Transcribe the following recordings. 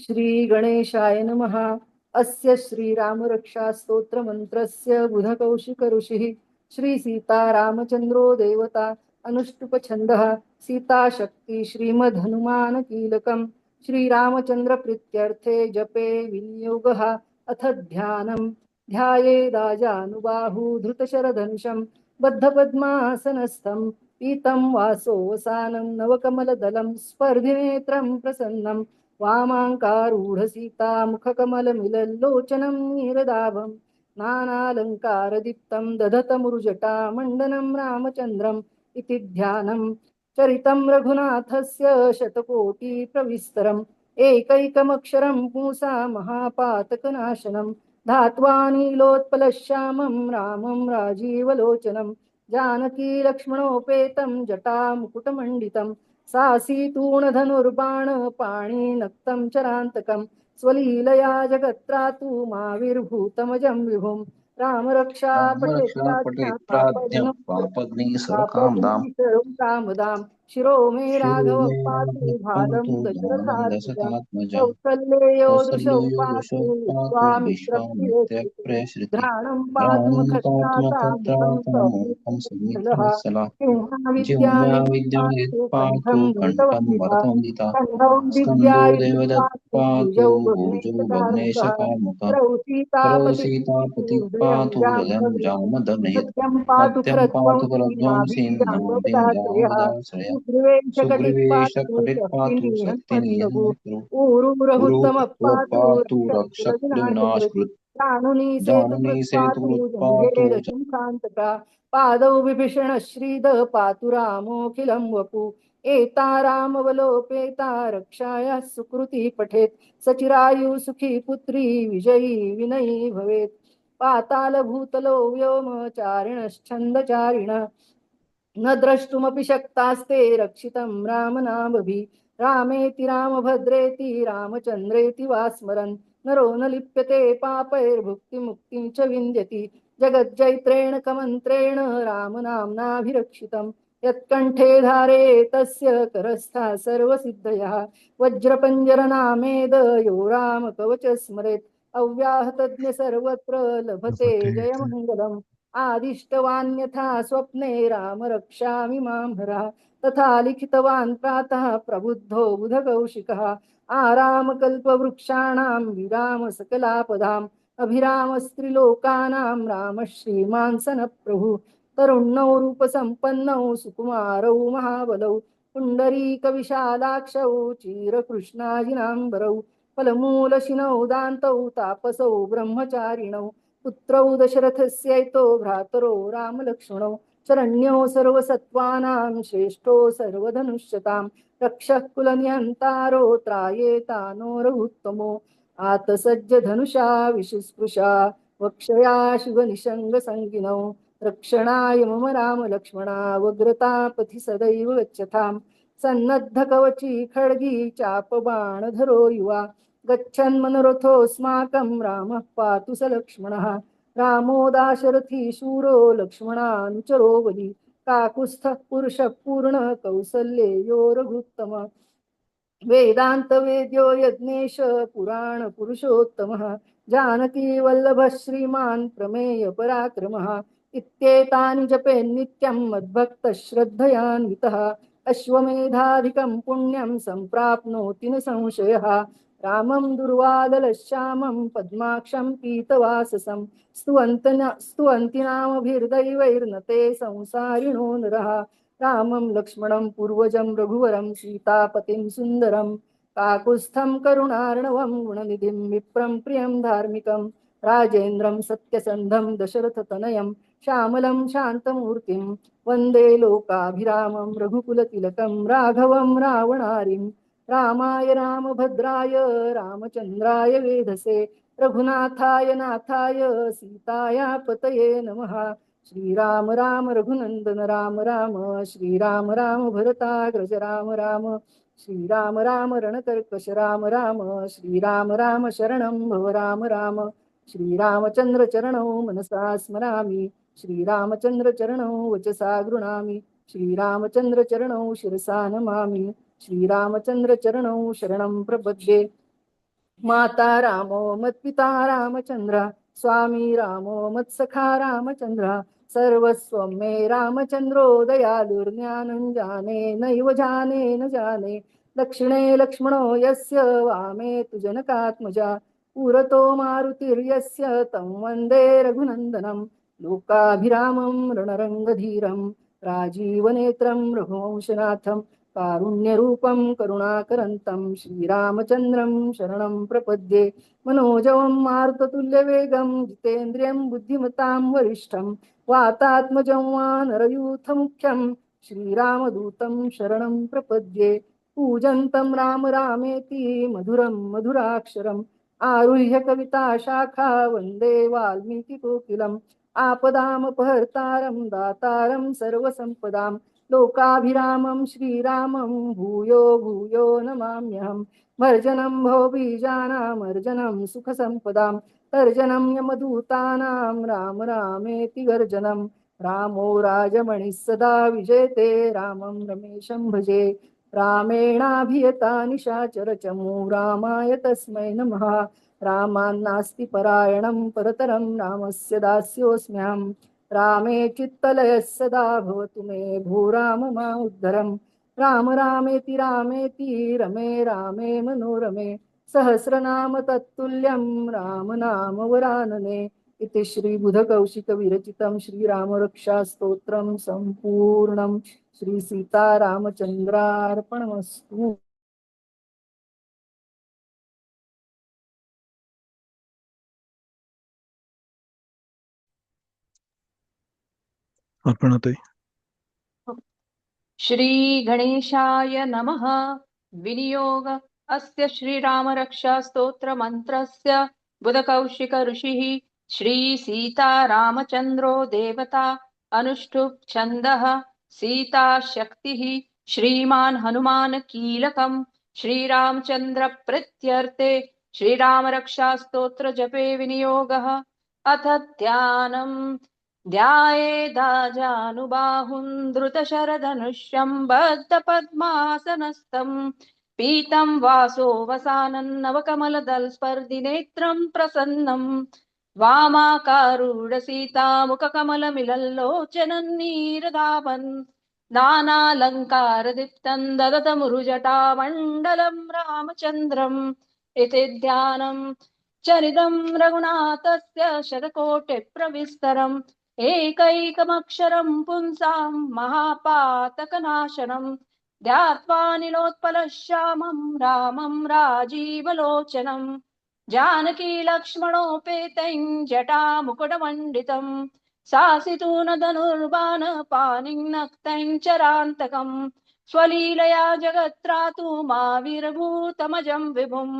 श्री गणेशाय नमः। अस्य श्रीरामरक्षा स्तोत्र मंत्रस्य बुधकौशिक ऋषिः श्री सीतारामचंद्रो देवता अनुष्टुप छंदः सीता शक्ति श्रीमद् कीलकम् श्रीरामचंद्र प्रीत्यर्थे जपे विनियोगः। अथ ध्यानम् ध्यायेदाजानुबाहु धृतशरधनुषं बद्धपद्मासनस्थं पीतं वासोवसानं नवकमलदलं स्पर्धिनेत्रं प्रसन्नं वामाङ्कारूढसीता मुखकमलमिलल्लोचनं नीरदाभं नानालङ्कारदीप्तं दधतमुरुजटा मण्डनं रामचन्द्रम् इति ध्यानं चरितं रघुनाथस्य शतकोटिप्रविस्तरम् एकैकमक्षरं पुंसा महापातकनाशनं धात्वा नीलोत्पलश्यामं रामं राजीवलोचनं जानकी लक्ष्मणोपेतं जटामुकुटमण्डितं सासीतूणधनुर्बाणपाणिनक्तं चरान्तकं स्वलीलया जगत्रातु माविर्भूतमजं विभुं रामरक्षा रामरक्षा पठेत्प्राज्ञः पापग्निसुरकामदां कामदां शिरो मे शिरो राघव मे पातु भालं राघवपातु भालं दशरथात्मजं दशरथात्मजं कौसल्येयो दृशौ कौसल्ययो पातु वृषोत्पातो विश्वामित्रप्रियसुते विश्वामित्रप्रेयसृते घ्राणं रावणं पातुमुखत्राता मुखं पातुमखत्रातममुखं सौमित्रः सौमित्रवत्सला जिह्वा सिंहाविद्यानिधि पातु विद्यादित्पातु कण्ठं कण्ठं भरतवन्दिता भरतवन्दिता कण्ठौ स्कन्दो दिव्यायुधं पातु देवदत्पातु भुजौ भुजो भग्नेशकारुकः भग्नेशकामुकः करौ करौ सीतापतिः सीतापतिः हृदयं पातु हृदयं जामदग्निः जामदग्निः सत्यं पातु सत्यं पातु खरध्वंसी परध्वंसीं नाभिः नाभिं जाम्बवदाश्रयः जामदाश्रयः सुग्रीवेशकटिः पातु सुग्रीवेशकटिपातु शक्तिनिहन्मस्तु शक्तिनिहन्मतु ऊरुरहुत्तमः पातु उरुपातु रक्षकुलविनाशकृत् रक्षकुलविनाशकृत् जानुनी जाननी सेतुकृत् पातु सेतुरुत्पातु जङ्घेरशुकान्तका पादौ विभीषण श्रीद पातु रामोऽखिलं वपु एता रामवलोपेता रक्षाया सुकृती पठेत् सचिरायु सुखी पुत्री विजयी विनयी भवेत् पाताल भूतलो व्योमचारिणश्छन्दचारिण न द्रष्टुमपि शक्तास्ते रक्षितं रामनामभिः रामेति रामभद्रेति रामचन्द्रेति वा स्मरन् नरो न लिप्यते पापैर्भुक्तिमुक्तिं च विन्द्यति जगज्जैत्रेण कमन्त्रेण रामनाम्नाभिरक्षितं यत्कण्ठे धारे तस्य करस्था सर्वसिद्धयः वज्रपञ्जरनामेद यो रामकवच स्मरेत् अव्याहतज्ञ सर्वत्र लभते जयमङ्गलम् आदिष्टवान्यथा स्वप्ने राम रक्षामि मां हरः तथा लिखितवान् प्रातः प्रबुद्धो बुधकौशिकः आरामकल्पवृक्षाणां विराम सकलापदाम् अभिरामस्त्रिलोकानां रामः श्रीमान् सनप्रभुः तरुणौ रूपसम्पन्नौ सुकुमारौ महाबलौ पुण्डरीकविशालाक्षौ चिरकृष्णाजिनाम्बरौ फलमूलशिनौ दान्तौ तापसौ ब्रह्मचारिणौ पुत्रौ दशरथस्यैतो भ्रातरो रामलक्ष्मणौ शरण्यो सर्वसत्त्वानां श्रेष्ठो सर्वधनुष्यतां रक्षः कुलनिहन्तारो त्रायेतानो रघुत्तमो आतसज्ज धनुषा विशुस्पृशा वक्षया शिवनिषङ्गसङ्गिनौ रक्षणाय मम राम लक्ष्मणा वग्रतापथि सदैव गच्छतां सन्नद्धकवची खड्गी चापबाणधरो युवा गच्छन्मनोरथोऽस्माकं रामः पातु स लक्ष्मणः रामो दाशरथी शूरो लक्ष्मणानुचरो बली काकुत्स्थः पुरुषः पूर्ण कौसल्येयो रघुत्तम वेदांत वेद्यो यज्ञेश पुराण पुरुषोत्तमः जानकी वल्लभ श्रीमान् प्रमेय पराक्रमः इत्येतानि जपे नित्यं मद्भक्त श्रद्धयान्वितः अश्वमेधाधिकं पुण्यं सम्प्राप्नोति न संशयः रामं दुर्वादलश्यामं पद्माक्षं पीतवाससं स्तुवन्ति नामभिर्दैवैर्नते संसारिणो नरः रामं लक्ष्मणं पूर्वजं रघुवरं सीतापतिं सुन्दरं काकुत्स्थं करुणार्णवं गुणनिधिं विप्रं प्रियं धार्मिकं राजेन्द्रं सत्यसन्धं दशरथतनयं श्यामलं शान्तमूर्तिं वन्दे लोकाभिरामं रघुकुलतिलकं राघवं रावणारिं रामाय रामभद्राय रामचन्द्राय वेधसे रघुनाथाय नाथाय सीताया पतये नमः श्रीराम राम रघुनंदन राम राम श्रीराम राम भरताग्रज राम राम श्रीराम राम रणकर्कश राम राम श्रीराम राम शरणं भव राम राम श्रीरामचंद्र चरणौ मनसा स्मरामि श्रीरामचंद्र चरणौ वचसा गृणामि श्रीरामचंद्र चरणौ शिरसा नमामि श्रीरामचंद्र चरणौ शरणं प्रपद्ये माता रामो मत्पिता रामचंद्र, स्वामी रामो मत्सखा रामचंद्र, सर्वस्वं मे रामचंद्रो दयालुर्ज्ञानं जाने नैव जाने न जाने, दक्षिणे लक्ष्मणो यस्य वामे तु जनकात्मजा, पुरतो मारुतिर्यस्य तं वन्दे रघुनन्दनं, लोकाभिरामं रणरङ्गधीरं राजीवनेत्रं रघुवंशनाथं, कारुण्यरूपं करुणाकरन्तं श्रीरामचन्द्रं शरणं प्रपद्ये, मनोजवं मारुततुल्यवेगं जितेन्द्रियं बुद्धिमतां वरिष्ठं, वातात्मजं वानरयूथमुख्यं श्रीरामदूतं शरणं प्रपद्ये, पूजन्तं राम रामेति मधुरं मधुराक्षरम् आरुह्य कविताशाखा वन्दे वाल्मीकिकोकिलम्, आपदामपहर्तारं दातारं सर्वसम्पदां, लोकाभिरामं श्रीरामं भूयो भूयो नमाम्यहम्, भर्जनं भवबीजानामर्जनं सुखसम्पदां, तर्जनं यमदूतानां राम रामेति गर्जनं, रामो राजमणिः सदा विजयते रामं रमेशं भजे, रामेणाभियता निशाचरचमू रामाय तस्मै नमः, रामान्नास्ति परायणं परतरं रामस्य दास्योऽस्म्यहम्, रामे चित्तलयः सदा भवतु मे भो राम मा उद्धरम्, राम रामेति रमे रामे मनोरमे, सहस्रनाम तत्तुल्यं राम नाम वरानने, इति श्रीबुधकौशिकविरचितं श्रीरामरक्षास्तोत्रं सम्पूर्णं, श्री सीतारामचन्द्रार्पणमस्तु। अर्पणते। श्री गणेशाय नमः। विनियोग अस्य श्रीराम रक्षा स्तोत्र मंत्रस्य बुधकौशिक ऋषिः श्री सीता रामचंद्रो देवता अनुष्ठुप् छन्दः सीता शक्तिः श्रीमान् हनुमान कीलकम् श्रीरामचंद्र प्रत्यर्थे श्रीराम रक्षा स्तोत्र जपे विनियोगः। अथ ध्यानम् ध्यायेदाजानुबाहुं धृतशरधनुष्यं बद्धपद्मासनस्थं पीतं वासो वसानन्नवकमलदलस्पर्धिनेत्रं प्रसन्नं वामाकारूढसीतामुखकमलमिलल्लोचनन्नीरदापन् नानालङ्कारदीप्तं ददतमुरुजटामण्डलं रामचन्द्रम् इति ध्यानम् चरितं रघुनाथस्य शतकोटिप्रविस्तरम् एकैकमक्षरं पुंसां महापातकनाशनं ध्यात्वा नीलोत्पलश्यामं रामं राजीवलोचनं जानकी लक्ष्मणोपेतं जटामुकुटमण्डितं सासितून धनुर्बाणपाणिं नक्तं चरान्तकं स्वलीलया जगत्रातु माविर्भूतमजं विभुं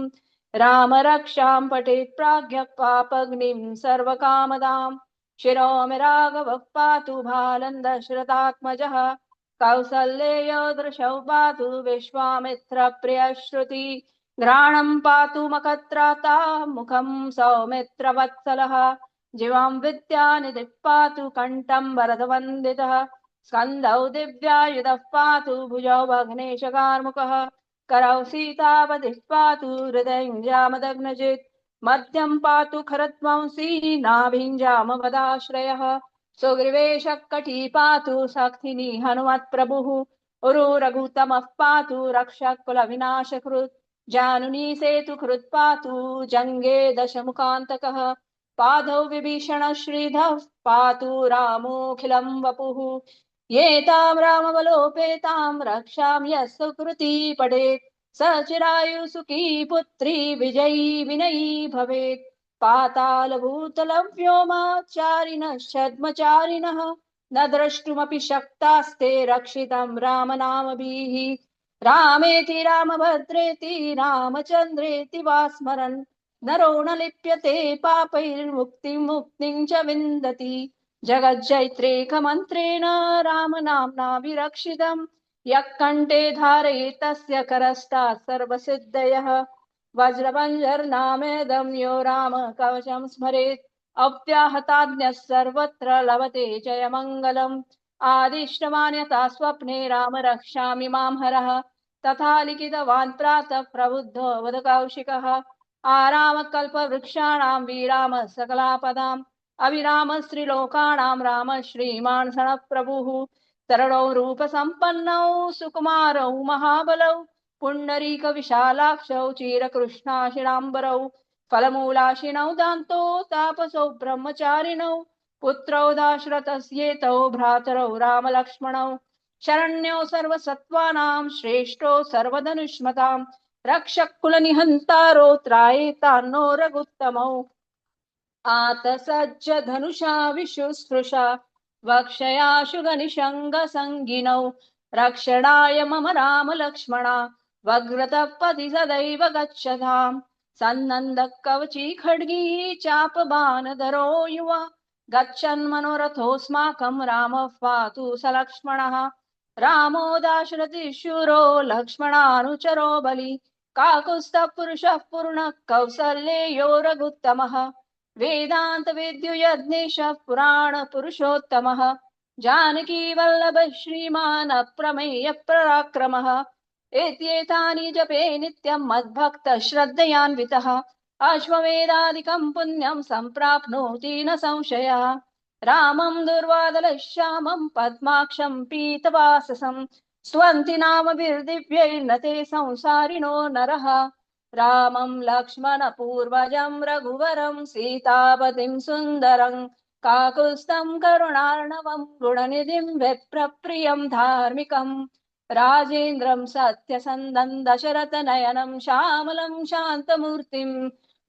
राम रक्षां पठेत् प्राज्ञः पापग्निं सर्वकामदाम् शिरो मे राघवः पातु बालं दशरथात्मजः कौसल्येयो दृशौ पातु विश्वामित्रप्रियश्रुति घ्राणं पातु मखत्राता मुखं सौमित्रवत्सलः जीवां विद्यानिधिः पातु कण्ठं वरदवन्दितः स्कन्धौ दिव्यायुधः पातु भुजौ भग्नेशकार्मुकः करौ सीतापतिः पातु हृदयं जामदग्नजित् मध्यं पातु खरध्वंसी नाभिञ्जामवदाश्रयः सुग्रीवेशकटी पातु शक्तिनी हनुमत्प्रभुः उरु रघुतमः पातु रक्षः कुलविनाशकृत् जानुनी सेतुकृत् पातु जङ्गे दशमुखान्तकः पादौ विभीषण श्रीधः पातु रामोऽखिलं वपुः ये तां रामवलोपेतां रक्षां यः सुकृती पठेत् स चिरायु सुखी पुत्री विजयी विनयी भवेत् पातालभूतलव्योमाचारिणः छद्मचारिणः न द्रष्टुमपि शक्तास्ते रक्षितं रामनामभिः रामेति रामभद्रेति रामचन्द्रेति वा स्मरन् नरो न लिप्यते पापैर्मुक्तिं मुक्तिं च विन्दति जगज्जैत्रेकमन्त्रेण रामनाम्नाभिरक्षितम् यः कण्ठे धारयेत् तस्य करस्तात् सर्वसिद्धयः वज्रभञ्जर्नामेदं यो राम कवचं स्मरेत् अव्याहताज्ञः सर्वत्र लभते जयमङ्गलम् आदिष्टवान्यथा स्वप्ने राम रक्षामि मां हरः तथा लिखितवान् प्रातः प्रबुद्धो वदकौशिकः आराम कल्पवृक्षाणां विराम सकलापदाम् अविराम स्त्रीलोकाणां राम श्रीमान् सनप्रभुः तरणौ रूपसम्पन्नौ सुकुमारौ महाबलौ पुण्डरीकविशालाक्षौ चिरकृष्णाशिलाम्बरौ फलमूलाशिनौ दान्तो तापसौ ब्रह्मचारिणौ पुत्रौ दाशरथस्येतौ भ्रातरौ रामलक्ष्मणौ शरण्यो सर्वसत्त्वानां श्रेष्ठो सर्वधनुष्मतां रक्षकुलनिहन्तारो त्रायेतान्नो रघुत्तमौ आतसज्ज धनुषा विशुश्रुषा वक्षयाशु गनिशङ्गसङ्गिनौ रक्षणाय मम राम लक्ष्मणा वग्रतपति सदैव गच्छताम् सन्नन्दः कवची खड्गी चापबाणधरो युवा गच्छन् मनोरथोऽस्माकं रामः पातु स लक्ष्मणः रामो दाशरथिशूरो लक्ष्मणानुचरो बलि काकुत्स्थः पुरुषः पूर्णः कौसल्येयो रघुत्तमः वेदांत वेद्यो यज्ञेशः पुराण पुरुषोत्तमः जानकी वल्लभ श्रीमान् अप्रमेय पराक्रमः एत्येतानि जपे नित्यं मद्भक्त श्रद्धयान्वितः अश्वमेधादिकं पुण्यं सम्प्राप्नोति न संशयः रामं दुर्वादलश्यामं पद्माक्षं पीतवाससं स्वन्ति नामभिर्दिव्यैर्न ते संसारिणो नरः रामं लक्ष्मणपूर्वजं रघुवरं सीतापतिं सुन्दरं काकुत्स्थं करुणार्णवं गुणनिधिं विप्रप्रियं धार्मिकं राजेन्द्रं सत्यसन्धं दशरथनयनं श्यामलं शान्तमूर्तिं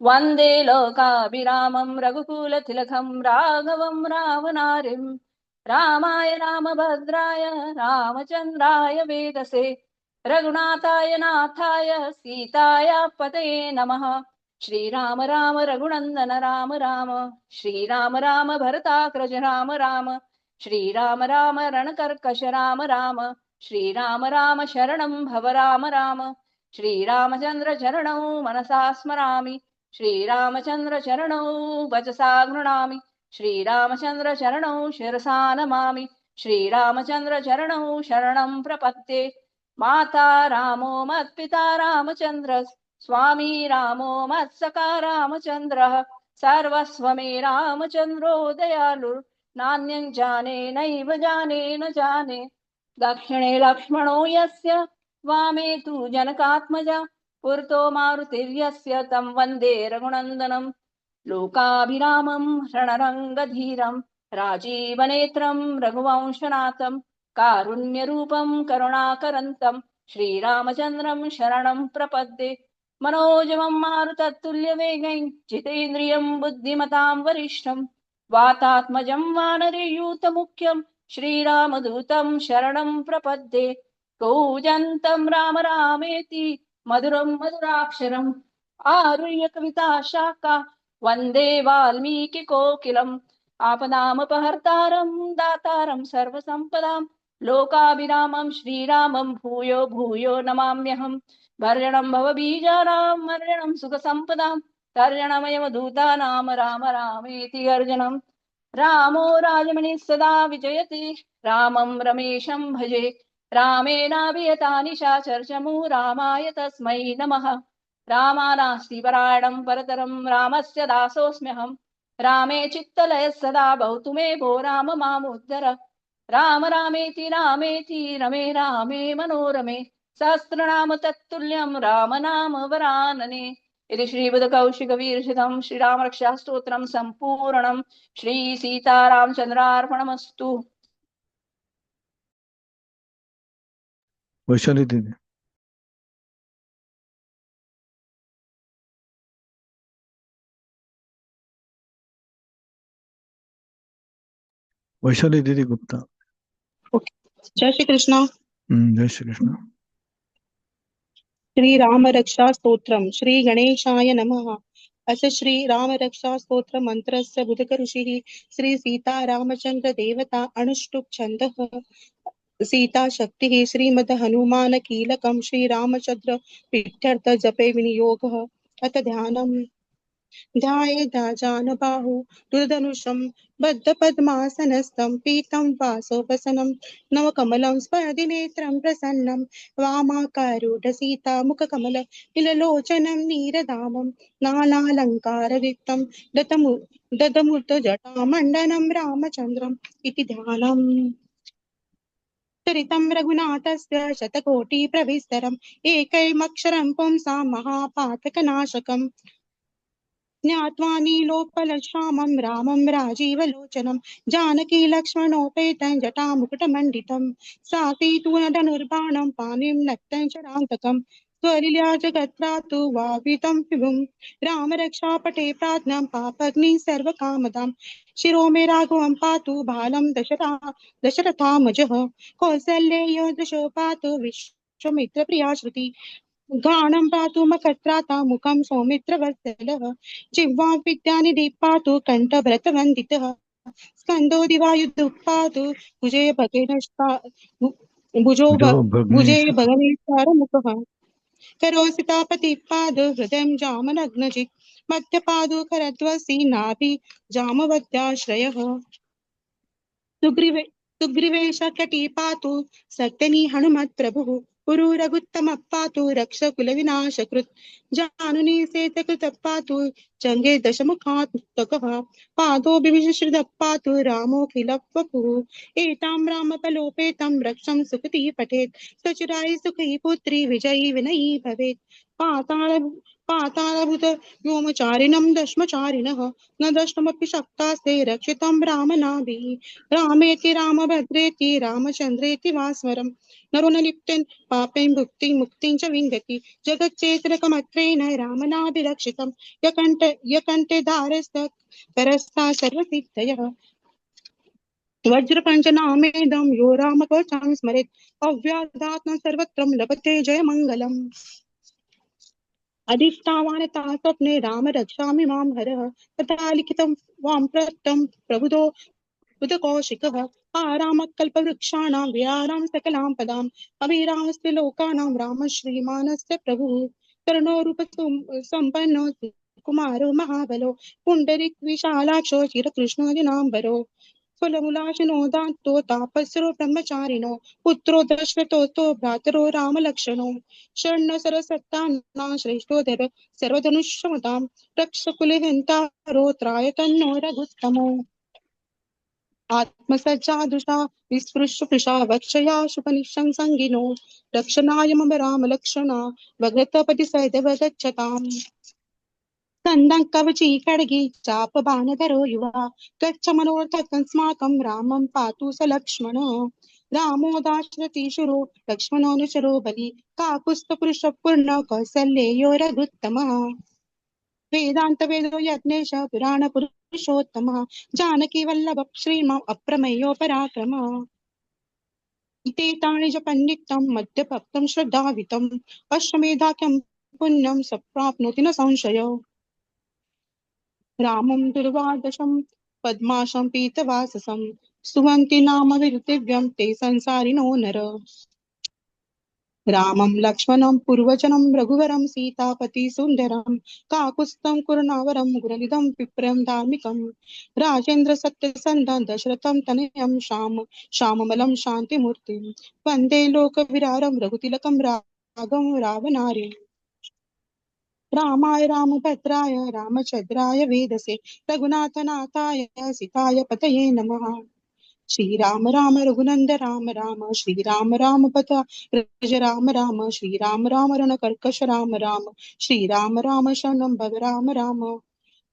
वन्दे लोकाभिरामं रघुकुलतिलकं राघवं रामनारिं रामाय रामभद्राय रामचन्द्राय वेदसे रघुनाथाय नाथाय सीताय पतये नमः श्रीराम राम रघुनंदन राम राम श्रीराम राम भरताग्रज राम राम श्रीराम राम रणकर्कश राम राम श्रीराम राम शरणं भव राम राम श्रीरामचंद्र चरणौ मनसा स्मरामि श्रीरामचंद्र चरणौ वचसा गृह्णामि श्रीरामचंद्र चरणौ शिरसा नमामि श्रीरामचंद्र चरणौ शरणं प्रपद्ये माता रामो मत्पिता रामचंद्र स्वामी रामो मत्सखा रामचंद्रः सर्वस्व मे रामचंद्रो दयालु नान्यं जाने नैव जाने न जाने दक्षिणे लक्ष्मणो यस्य वामे तु जनकात्मजा पुरतो मारुतिर्यस्य तं वन्दे रघुनन्दनं लोकाभिरामं रणरङ्गधीरं राजीवनेत्रं रघुवंशनाथं कारुण्यरूपं करुणाकरन्तं श्रीरामचन्द्रं शरणं प्रपद्ये मनोजवं मारुततुल्यवेगं जितेन्द्रियं बुद्धिमतां वरिष्ठं वातात्मजं वानरयूथमुख्यं श्रीरामदूतं शरणं प्रपद्ये कूजन्तं राम रामेति मधुरं मधुराक्षरम् आरुह्य कविता शाखा वन्दे वाल्मीकिकोकिलम् आपदामपहर्तारं दातारं सर्वसम्पदां लोकाभिरामं श्रीरामं भूयो भूयो नमाम्यहम् भर्जनं भवबीजानां मर्जनं सुखसम्पदां तर्जनमयमधूतानां राम रामेति गर्जनं रामो राजमणिः सदा विजयते रामं रमेशं भजे रामेणाभियतानि चर्चमु रामाय तस्मै नमः रामानास्ति परायणं परतरं रामस्य दासोऽस्म्यहम् रामे चित्तलयः सदा भवतु मे भो राम मामुद्धर राम रामेति रमे रामे मनोरमे सहस्रनाम तत्तुल्यं राम नाम वरानने इति श्रीबुधकौशिकवीरचितं श्रीरामरक्षास्तोत्रं सम्पूर्णं श्री सीतारामचन्द्रार्पणमस्तु। वैशाली दीदी। वैशाली दीदी गुप्ता। जय श्री कृष्ण। जय श्री कृष्ण। श्री राम रक्षा स्तोत्रम श्री गणेशाय नमः। अस्य श्री राम रक्षा स्तोत्र मंत्रस्य बुधक ऋषिः श्री सीता रामचंद्र देवता अनुष्टुप् छन्दः सीता शक्तिः श्रीमद् हनुमान कीलकं श्री रामचंद्र पीठ्यर्थ जपे विनियोगः। अथ ध्यानम् ध्यायेदाजानबाहु दुर्धनुषं बद्धपद्मासनस्थं पीतं वासोपसनं नवकमलं स्फटिनेत्रं प्रसन्नं वामाकारूढसीतामुखकमल नीललोचनं नीरदामं नानालङ्कारयुक्तं ददमुत्तजटामण्डनं रामचन्द्रम् इति ध्यानम्। चरितं रघुनाथस्य शतकोटिप्रविस्तरम् एकैकमक्षरं पुंसां महापातकनाशकम् ज्ञात्वा नीलोत्पलश्यामं रामं राजीवलोचनं जानकी लक्ष्मणोपेतं जटामुकुटमण्डितं सातीतूणधनुर्बाणं पाणिं नक्तं शरान्तकं स्वलील्या जगत्प्रातु वावितं विभुं राम रक्षापटे प्राज्ञं पापग्नि सर्वकामदां शिरो मे राघवं पातु बालं दशरथामजः कौसल्येयो दृशो पातु विश्वामित्रप्रिया श्रुति घ्राणं पातु मखत्राता मुखं सौमित्रवत्सलः जिह्वां विद्यानिधिः पातु कण्ठभरतवन्दितः स्कन्दो दिवायुधुः पातु भुजे भगेनष्टा भुजो जो भुजे भग्नेश भगनेश्वरमुखः करोसितापतिः पादो हृदयं जामनग्नजित् मध्यपादो करध्वसि नाभि जामवत्याश्रयः सुग्रीवेश कटी पातु सत्यनी हनुमत् प्रभुः पुरु रघुत्तम पातु रक्ष कुल विनाशकृत् जानुनी सेतकृत पातु जंगे दशमुखात्मकः पादो विभीषित पातु रामोऽखिल वपुः एतां रामपलोपेतं रक्षं सुकृती पठेत् सचिराय सुखी पुत्री विजयी विनयी भवेत् पातालभूत व्योमचारिणं दश्मचारिणः न द्रष्टुमपि शक्तास्ते रक्षितं रामनाभिः रामेति रामभद्रेति रामचन्द्रेति वा स्मरम् नरो न लिप्तेन पापेन भुक्तिं मुक्तिं च विन्दति जगच्चेतनकमत्रेण रामनाभिरक्षितं यकण्ठे धारस्त करस्था सर्वसिद्धयः वज्रपञ्चनामेदं यो रामकवचं स्मरेत् अव्याधात्म सर्वत्र लभते जयमङ्गलम् अधिष्ठावानता स्वप्ने राम रक्षामि मां हरः तथा लिखितं वामप्रतं प्रबुधो बुधकौशिकः आरामकल्पवृक्षाणां विहारां सकलां पदाम् अभिरामस्य लोकानां राम श्रीमानस्य प्रभुः कर्णो सम्पन्नो कुमारो महाबलो पुण्डरीक विशालाक्षो चिरकृष्णो दिनाम्बरो फलमूलाशिनो दान्तो तापस्रो ब्रह्मचारिणो पुत्रो दशरथोऽस्तो भ्रातरो रामलक्षणो शर्ण सरसत्तानां श्रेष्ठोदर सर्वधनुष्यमतां रक्षकुलहन्तारो त्रायतन्नो रघुत्तमो आत्मसज्जादृशा विस्पृश्य पृषा वक्षया शुभनिशं संगिनो रक्षणाय मम रामलक्षणा भगतपति सदैव गच्छताम् स्कन्दं कवची खड्गी चापबाणधरो युवा गच्छ मनोरथकस्माकं रामं पातु स लक्ष्मण रामो दाशरथी शूरो लक्ष्मणोऽनुचरो बली काकुत्स्थपुरुषपूर्ण कौसल्येयो रघुत्तमः वेदांत वेदो यज्ञेश पुराण पुरुषोत्तमः जानकी वल्लभ श्रीमान् अप्रमेयो पराक्रमः इते तानि च पण्डितं मध्यभक्तं श्रद्धावितम् अश्वमेधाख्यं पुण्यं सप्राप्नोति न संशयो रामं दुर्वादशं पद्माशं पीतवाससं स्तुवन्ति नाम विरुतिव्यं ते संसारिणो नर रामं लक्ष्मणं पूर्वजनं रघुवरं सीतापति सुन्दरं काकुत्स्थं कुरुणावरं गुणनिधं विप्रं धार्मिकं राजेन्द्र सत्यसन्धं दशरथं तनयं श्याममलं शान्तिमूर्तिं वन्दे लोकविरारं रघुतिलकं राघवं रावणार्यम् रामाय रामभद्राय रामचन्द्राय वेदसे रघुनाथनाथाय सीताय पतये नमः श्रीराम राम रघुनंद राम राम श्रीराम राम पथ रज राम राम श्रीराम राम रणकर्कश राम राम श्रीराम राम शरणं भव राम राम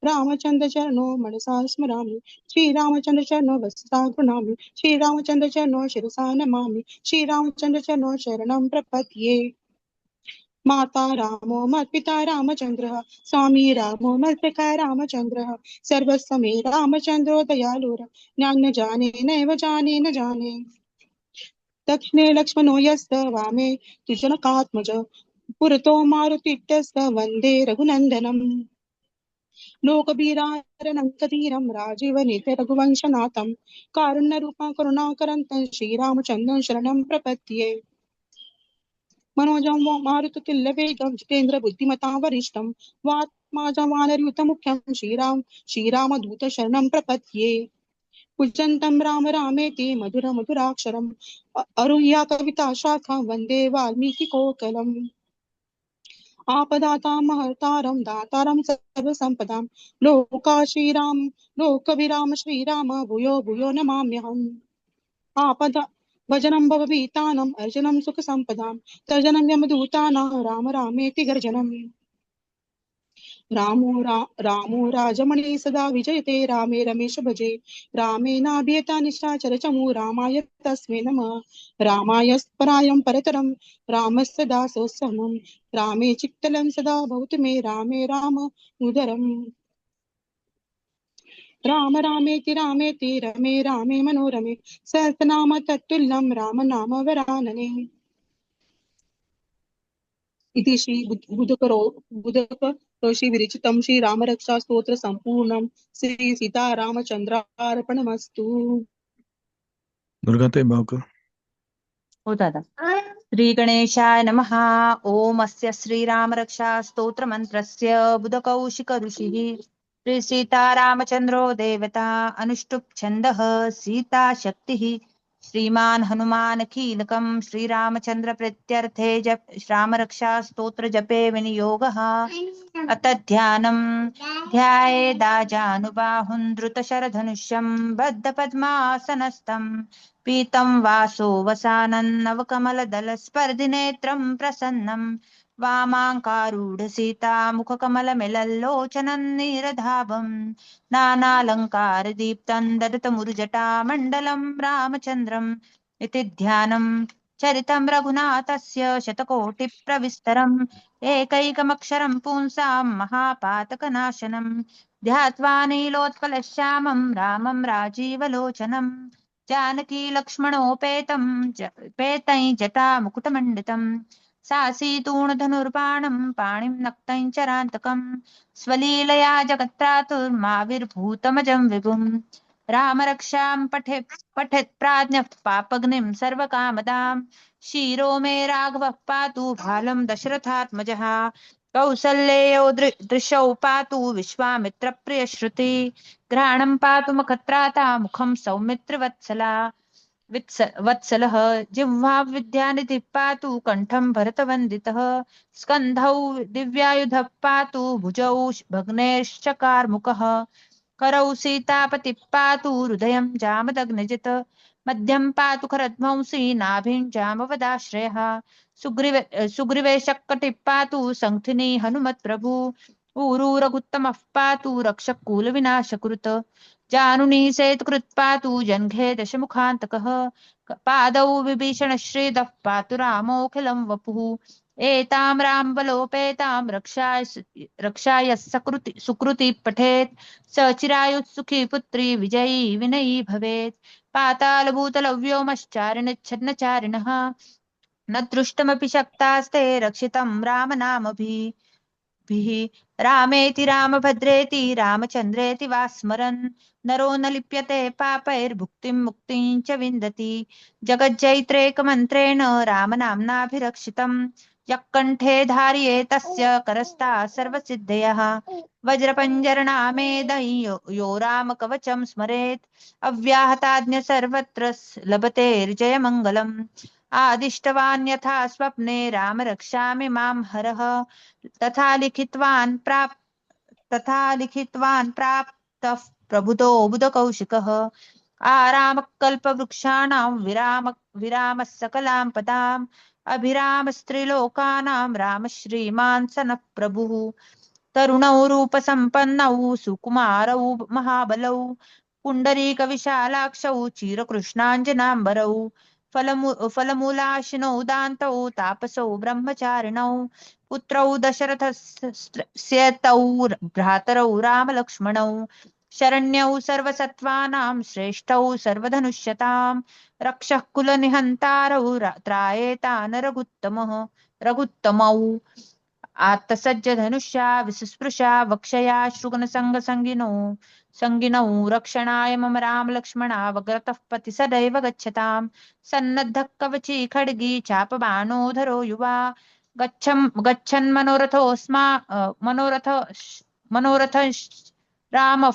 रामचंद्र चरणो मनसा स्मरामि श्रीरामचंद्र चरणो वससा गृह्णामि श्रीरामचंद्र चरणो शिरसा नमामि श्रीरामचंद्र चरणो शरणं प्रपद्ये माता रामो मत्पिता रामचंद्रः स्वामी रामो मत्सखा रामचंद्रः सर्वस्व मे रामचंद्रो दयालुः ज्ञान जाने नैव जाने न जाने दक्षिणे लक्ष्मणो यस्य वामे तुजनकात्मज पुरतो मारुतित्यस्य वन्दे रघुनन्दनम् लोकबीरारणं कधीरं राजीवनेत्र रघुवंशनाथं कारुण्यरूपं करुणाकरन्तं श्रीरामचन्द्रं शरणं प्रपद्ये मनोजं मारुततुल्यवेगं जितेन्द्र बुद्धिमतां वरिष्ठं माझा वानरयुत मुख्यं श्रीरामदूत शरणं प्रपद्ये पूजन्तं राम रामेति मधुर मधुराक्षरम् अरुह्या कविता शाखा वन्दे वाल्मीकि कोकिलम् आपदातां महर्तारं दातारं सर्वसम्पदां लोकविराम श्रीराम भूयो भूयो नमाम्यहम् आपदा भजनं भवभीतानाम् अर्जनं सुखसम्पदां तर्जनं यमदूतानां राम रामेति गर्जनम् रामो राजमणि सदा विजयते रामे रमेश भजे रामेणाभियता निशाचर चमू रामाय तस्मै नमः रामाय परायं परतरं रामस्य दासोत्सवम् रामे चित्तलं सदा भवतु मे रामे राम उदरम् राम रामेति रमे रामे मनोरमे सहस्रनाम तत्तुल्यं राम नाम वरानने इति श्री बुधकरोषि विरचितं श्री रामरक्षा स्तोत्र संपूर्णं श्री सीतारामचंद्रार्पणमस्तु। दुर्गाताई भावकर. हो दादा. श्री गणेशाय नमः. ओम अस्य श्रीरामरक्षा स्तोत्रमन्त्रस्य बुधकौशिक ऋषिः श्री सीतारामचन्द्रो देवता अनुष्टुप् छन्दः सीता शक्तिः श्रीमान् हनुमान् कीलकं श्रीरामचन्द्र प्रीत्यर्थे रामरक्षा स्तोत्र जपे विनियोगः अत ध्यानं ध्यायेदाजानुबाहुं धृतशरधनुष्यं बद्धपद्मासनस्थं पीतं वासो वसानन्नवकमलदलस्पर्धिनेत्रं प्रसन्नं वामाङ्कारूढसीता मुखकमलमिलल्लोचनं नीरधाभं नानालङ्कारदीप्तं ददतमुरुजटामण्डलं रामचन्द्रम् इति ध्यानं चरितं रघुनाथस्य शतकोटिप्रविस्तरम् एकैकमक्षरं पुंसां महापातकनाशनं ध्यात्वा नीलोत्पलश्यामं रामं राजीवलोचनं जानकी लक्ष्मणोपेतं पेतै जटामुकुटमण्डितं सासीतूणधनुर्बाणं पाणिं नक्तं चरान्तकं स्वलीलया जगत्त्रातुर्माविर्भूतमजं विभुं रामरक्षां पठेत् प्राज्ञः पापग्निं सर्वकामदां क्षीरो मे राघवः पातु भालं दशरथात्मजः कौसल्येयो दृशौ पातु विश्वामित्रप्रियश्रुति घ्राणं पातु मखत्राता मुखं वत्सलः जिह्वा विद्यानिधिः पातु कण्ठं भरतवन्दितः स्कन्धौ दिव्यायुधः पातु भुजौ भग्नेश्चकारमुखः करौ सीतापतिः पातु हृदयं जामदग्निजित् मध्यं पातु खरध्वंसी नाभिं जामवदाश्रयः सुग्रीवेशकटिः पातु सङ्खिनी हनुमत्प्रभु ऊरू रघुत्तमः पातु रक्षककुलविनाशकृत् जानुनी सेतुकृत् पातु जङ्घे दशमुखान्तकः पादौ विभीषणश्रीदः पातु रामोऽखिलं वपुः एतां रामबलोपेतां रक्षाय सुकृति पठेत् स चिरायुः सुखी पुत्री विजयी विनयी भवेत् पातालभूतलव्योमश्चारिणच्छन्नचारिणः न दृष्टमपि शक्तास्ते रक्षितं रामनामभिः रामेति रामभद्रेति रामचन्द्रेति वा स्मरन् नरो न लिप्यते पापैर्भुक्तिं मुक्तिं च विन्दति जगज्जैत्रेकमन्त्रेण रामनाम्नाभिरक्षितं यः कण्ठे धार्ये तस्य करस्था सर्वसिद्धयः वज्रपञ्जरनामेदं यो रामकवचं स्मरेत् अव्याहताज्ञ सर्वत्र लभतेर्जयमङ्गलम् आदिष्टवान् यथा स्वप्ने राम रक्षामि मां हरः तथा लिखितवान् प्राप्तः प्रबुधो बुधकौशिकः आरामः कल्पवृक्षाणां विरामः सकलां पदाम् अभिरामस्त्रिलोकानां राम श्रीमान् सनः प्रभुः तरुणौ रूपसम्पन्नौ सुकुमारौ महाबलौ पुण्डरीकविशालाक्षौ चिरकृष्णाञ्जनाम्बरौ फलमूलाशिनौ दान्तौ तापसौ ब्रह्मचारिणौ पुत्रौ दशरथस्येतौ भ्रातरौ रामलक्ष्मणौ शरण्यौ सर्वसत्त्वानां श्रेष्ठौ सर्वधनुष्यतां रक्षः कुलनिहन्तारौ त्रायेतान् रघुत्तमौ आत्तसज्जधनुष्या विसुस्पृशा वक्षया शृगनसङ्गिनौ रक्षणाय मम राम लक्ष्मणा वग्रतः पति सदैव गच्छतां सन्नद्धः कवची खड्गी चापबाणोधरो युवा गच्छन् मनोरथ राम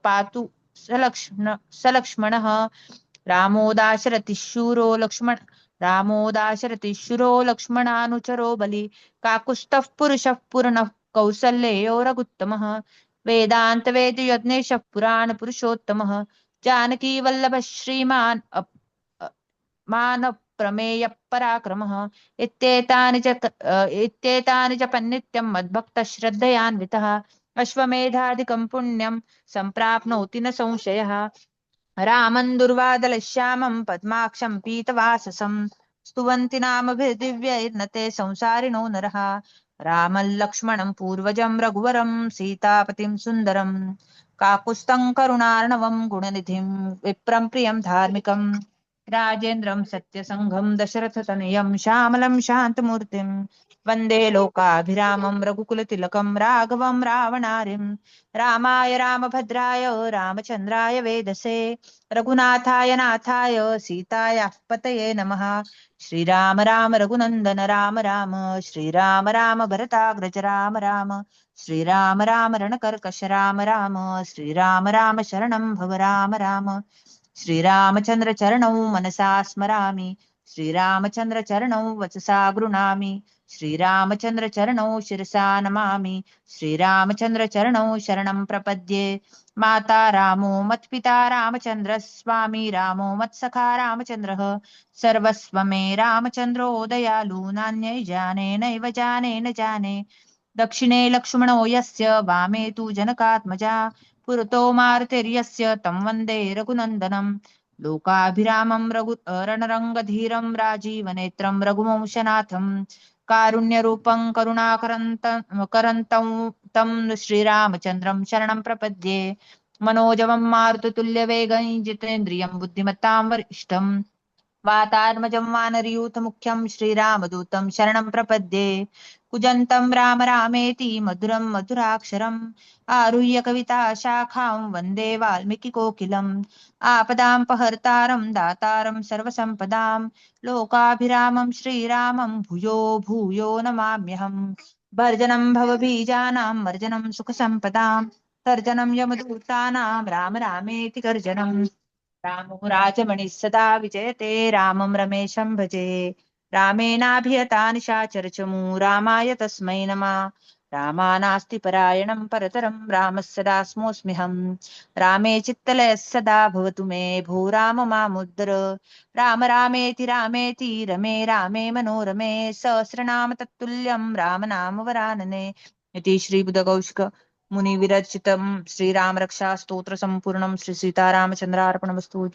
पातु सलक्ष्मणः रामो दाशरथिः शूरो लक्ष्मणानुचरो बलि काकुत्स्थः पुरुषः पूर्णः कौसल्यो रघुत्तमः वेदांत वेद यज्ञेशः पुराण पुरुषोत्तमः जानकी वल्लभ श्रीमान मान प्रमेय पराक्रमः इत्येतानि च पन्नित्यं मद्भक्तः श्रद्धयान्वितः अश्वमेधादिकं पुण्यं सम्प्राप्नोति न संशयः रामं दुर्वादलश्यामं पद्माक्षं पीतवाससं स्तुवन्ति नामभिर्दिव्यैर्न ते संसारिणो नरः रामं लक्ष्मणं पूर्वजं रघुवरं सीतापतिं सुन्दरं काकुत्स्थं करुणार्णवं गुणनिधिं विप्रं प्रियं धार्मिकं राजेन्द्रं सत्यसङ्घं दशरथतनयं श्यामलं शान्तमूर्तिं वन्दे लोकाभिरामं रघुकुलतिलकं राघवं रावणारिं रामाय रामभद्राय रामचन्द्राय वेदसे रघुनाथाय नाथाय सीतायाः पतये नमः श्रीराम राम रघुनन्दन राम राम श्रीराम राम भरताग्रज राम राम श्रीराम राम रणकर्कश राम राम श्रीराम राम शरणं भव राम राम श्रीरामचन्द्र चरणौ मनसा स्मरामि श्रीरामचन्द्र चरणौ वचसा गृह्णामि श्रीरामचन्द्र चरणौ शिरसा नमामि श्रीरामचन्द्र चरणौ शरणं प्रपद्ये माता रामो मत्पिता रामचन्द्रः स्वामी रामो मत्सखा रामचन्द्रः सर्वस्व मे रामचन्द्रो दयालु नान्यै जाने नैव जाने न जाने दक्षिणे लक्ष्मणो यस्य वामे तु जनकात्मजा पुरतो मारुतिर्यस्य तं वन्दे रघुनन्दनं लोकाभिरामं रणरङ्गधीरं राजीवनेत्रं रघुवंशनाथं कारुण्यरूपं करन्तं तं श्रीरामचन्द्रं शरणं प्रपद्ये मनोजवं मारुततुल्यवेगं जितेन्द्रियं बुद्धिमत्तां वरिष्ठं वातात्मजं वानरयूथमुख्यं श्रीरामदूतं शरणं प्रपद्ये कुजन्तं राम रामेति मधुरं मधुराक्षरम् आरुह्य कविता शाखां वन्दे वाल्मीकिकोकिलम् आपदां दातारं सर्वसम्पदां लोकाभिरामं श्रीरामं भूयो भूयो नमाम्यहम् भर्जनं भवबीजानां मर्जनं सुखसम्पदां तर्जनं यमदूतानां राम रामेति गर्जनम् रामो राजमणिः सदा विजयते रामं रमेशं भजे रामेणाभियता निशाचरचमू रामाय तस्मै नमः रामानास्ति परायणं परतरं रामः सदा स्मोऽस्म्यहम् रामे चित्तलयः सदा भवतु मे भो राम मामुद्धर राम रामेति रमे रामे मनोरमे सहस्रनाम तत्तुल्यं राम नाम वरानने इति श्रीबुद्धकौशिक मुनि विरचितं श्रीराम रक्षा स्तोत्र संपूर्णं श्री सीतारामचन्द्रार्पणमस्तु।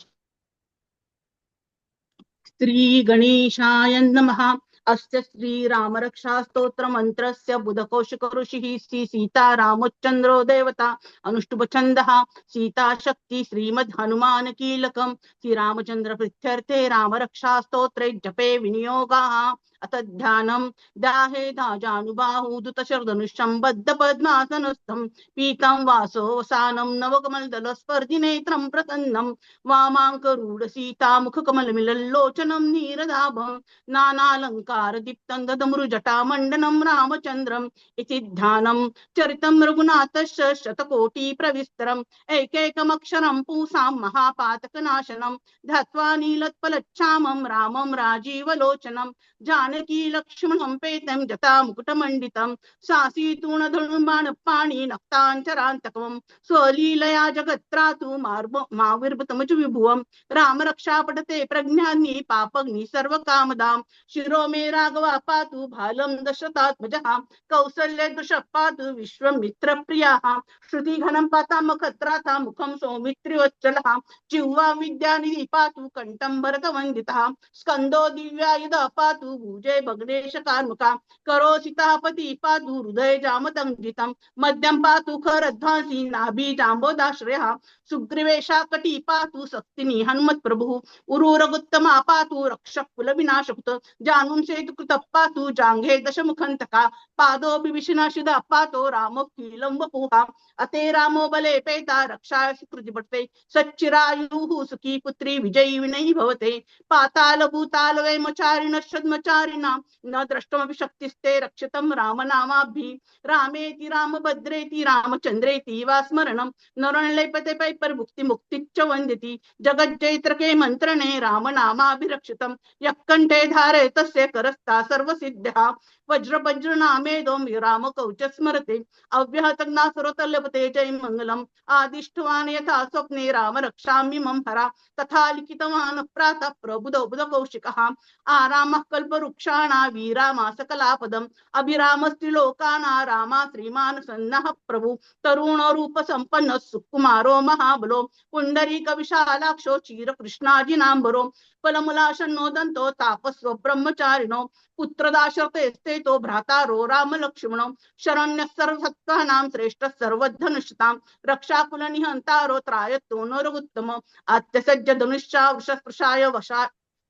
श्री गणेशाय नमः। अस्य श्रीराम रक्षा स्तोत्र मंत्रस्य बुधकौशिक ऋषिः श्री सीतारामचन्द्रो देवता अनुष्टुभ छन्दः सीता शक्ति श्रीमद् हनुमान कीलकं श्रीरामचन्द्र प्रीत्यर्थे राम रक्षा स्तोत्रे जपे विनियोगाः अथ ध्यानं दाहे धाजानुबाहुदुत शरधनुष्यं बद्ध पद्मासनस्थं पीतं वासो वसानं नवकमलदल स्पर्धिनेत्रं प्रसन्नं वामाङ्करूढ सीता मुखकमलमिलल्लोचनं नीरदाभं नानालङ्कार दीप्तं ददमृजटा मण्डनं रामचन्द्रम् इति ध्यानं चरितं रघुनाथस्य शतकोटि प्रविस्तरम् एकैकमक्षरं पूसां महापातकनाशनं ध्यात्वा नीलोत्पलच्छामं रामं राजीवलोचनं जानकी लक्ष्मणं पेतं जटा मुकुटमण्डितं सासीतूणधनुर्बाणपाणि नक्ताञ्चरान्तकं स्वलीलया जगत्रातु माविर्भूतमच विभुवं राम रक्षा पठते प्रज्ञाग्नि पापग्नि सर्वकामदां शिरो मे राघवा पातु भालं दशरथात्मजः कौसल्ये दृशः पातु विश्वामित्रप्रियः श्रुतिघनं पाता मखत्राता मुखं सौमित्रिवत्सलः जिह्वा विद्यानिधि पातु कंठं भरतवन्दितः स्कन्दो दिव्यायुधः पातु भुजे भग्नेश कार्मुका करो सीतापति पातु हृदय जामदंजितं मध्यं पातु खरध्वांसी नाभि जाम्बोदाश्रयः सुग्रीवेशा कटी पातु शक्तिनि हनुमत् प्रभु उरुरगुत्तमा पातु रक्षक कुल विनाशकुत जानून से चेत कृतप्पातु जांघे दशमुखंतका पादोपि विषणाशिदा पातो राम कीलंब पुहा अते रामो बले पेता रक्षाय सुकृतिपटे सच्चिरायुः सुखी पुत्री विजयी विनयी भवते पाताल भूताल वैमचारिण षद्मचारिणां न द्रष्टुमपि शक्तिस्ते रक्षितं रामनामाभि रामेति रामभद्रेति रामचंद्रेति वा स्मरणं नरणलेपते पैपर भुक्ति मुक्तिच्च वंदिति जगज्जैत्रके मंत्रणे रामनामाभिरक्षितं यक्कण्ठे धारे तस्य करस्था सर्वसिद्ध्या वज्र नामेदं राम कवच स्मरते अव्याहतं सर्वतलपते जय मंगलम् आदिष्टवान् यथा स्वप्ने राम रक्षामि मम हरा तथा लिखितवान् प्रातः प्रबुधो बुधकौशिकः आरामः कल्पवृक्षाणा वीरामा सकलापदम् अभिरामस्त्रिलोकाना रामा श्रीमान् सन्नः प्रभु तरुण रूप संपन्न सुकुमारो महाबलो पुंडरीक विशालाक्षो चीर कृष्णाजिनांबरो फलमुलाशन्नोदन्तो तापस्व ब्रह्मचारिणो पुत्रदाशरथे तो भ्रातारो राम लक्ष्मणो शरण्य सर्वसत्त्वानां श्रेष्ठ सर्वधनुष्यतां रक्षाकुल निहंतारो त्रायतो नरगुत्तम आत्यसज्ज धनुष्या वृषस्पृशाय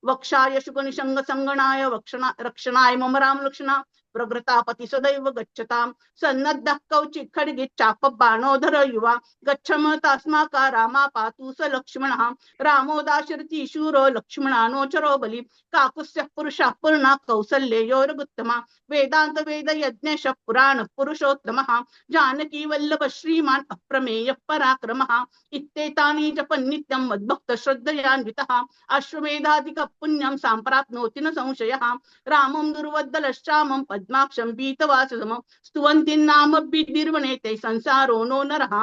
वक्षाय शुकनिशंग संगणाय रक्षणाय मम राम लक्ष्मणा प्रवृतापति सदैव गच्छतां सन्नद्धः कौचित् खड्गे चाप बाणोधर युवा गच्छम तस्माका रामा पातु स लक्ष्मणः रामो दाशरथी शूरो लक्ष्मणानोचरो बलि काकुत्स्यः पुरुषः पूर्णा कौसल्ययोरगुत्तमा वेदांत वेद यज्ञेश पुराण पुरुषोत्तमः जानकी वल्लभ श्रीमान् अप्रमेयः पराक्रमः इत्येतानि जपन् नित्यं मद्भक्त श्रद्धयान्वितः अश्वमेधाधिक पुण्यं सम्प्राप्नोति न संशयः रामं दुर्वद्दलश्चामं पद्माक्षं पीतवाससमं स्तुवन्ति नामभिर्वणे ते संसारो नो नरः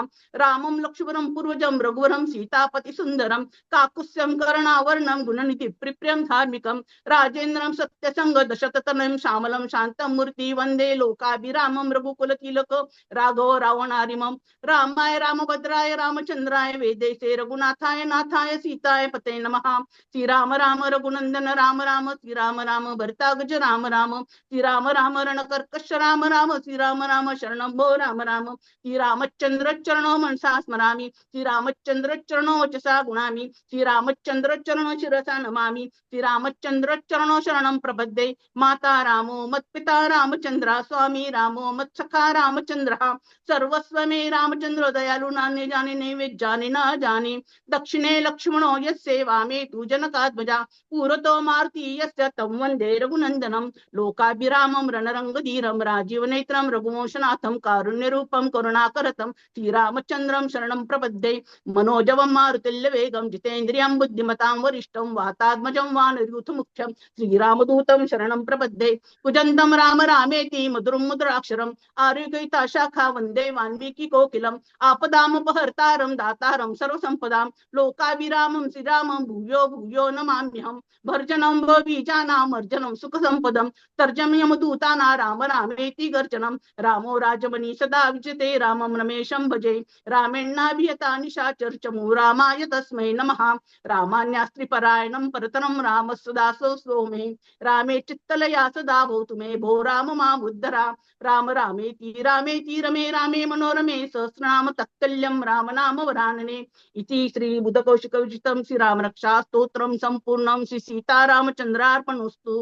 रामं लक्ष्मणं पूर्वजं रघुवरं सीतापति सुन्दरं काकुत्स्यं कर्णावर्णं गुणनिधि प्रिप्रियं धार्मिकं राजेन्द्रं सत्यसंग दशततनयं श्यामलं शान्तं मूर्ति वन्दे लोकाभिरामं रघुकुलतिलक राघव रावणारिमं रामाय रामभद्राय रामचंद्राय वेदेशे रघुनाथाय नाथाय सीताय पते नमः श्रीराम राम रघुनंदन राम राम श्रीराम राम भरतागज राम राम श्रीराम राम रणकर्कश राम राम श्रीराम राम शरणं भो राम राम श्रीरामचंद्र चरणो मनसा स्मरामि श्रीरामचंद्र चरणो वचसा गुणामि श्रीरामचंद्र चरणो शिरसा नमामि श्रीरामचंद्र चरणो शरणं प्रपद्ये माता रामो मत्पिता रामचंद्र स्वामी रामो मत्सखा रामचंद्र सर्वस्व मे रामचंद्र दयालु नान्य जाने नैवेद्य जाने न जाने दक्षिणे लक्ष्मणो यस्य वामे तु जनकात्मजा पूरतो मारुति यस्य तं वन्दे रघुनन्दनं लोकाभिरामं रणरंगधीरं राजीवनेत्रं रघुवंशनाथं कारुण्यरूपं करुणाकरतं श्रीरामचन्द्रं शरणं प्रपद्ये मनोजवं मारुतिल्यवेगं जितेन्द्रियं बुद्धिमतां वरिष्ठं वातात्मजं वानरयूथमुख्यं श्रीरामदूतं शरणं प्रपद्ये कुजन्तं राम रामेति मधुरं मधुराक्षरम् आरुह्यैता शाखा वन्दे वाल्मीकि कोकिलम् आपदामपहर्तारं दातारं सर्वसम्पदां लोकाभिरामं श्रीरामं भूयो भूयो नमाम्यहम् भर्जनं भवबीजानां अर्जनं सुखसम्पदं तर्जम्यमदूताना राम रामेति गर्जनं रामो राजमणि सदा विजते रामं रमेशं भजे रामेणाभियता निशाचर्चमु रामाय तस्मै नमः रामान्यास्त्रिपरायणं परतरं रामस्य दासो सोमे रामे चित्तलया सदा भवतु मे भो राम मामुद्धरा राम रामेति रमे रामे मनोरमे सहस्रनाम तत्तल्यं राम नाम वरानने इति श्री बुधकौशिक विरचितं श्री राम रक्षा स्तोत्रं संपूर्णं श्री सीतारामचंद्रार्पणोस्तु।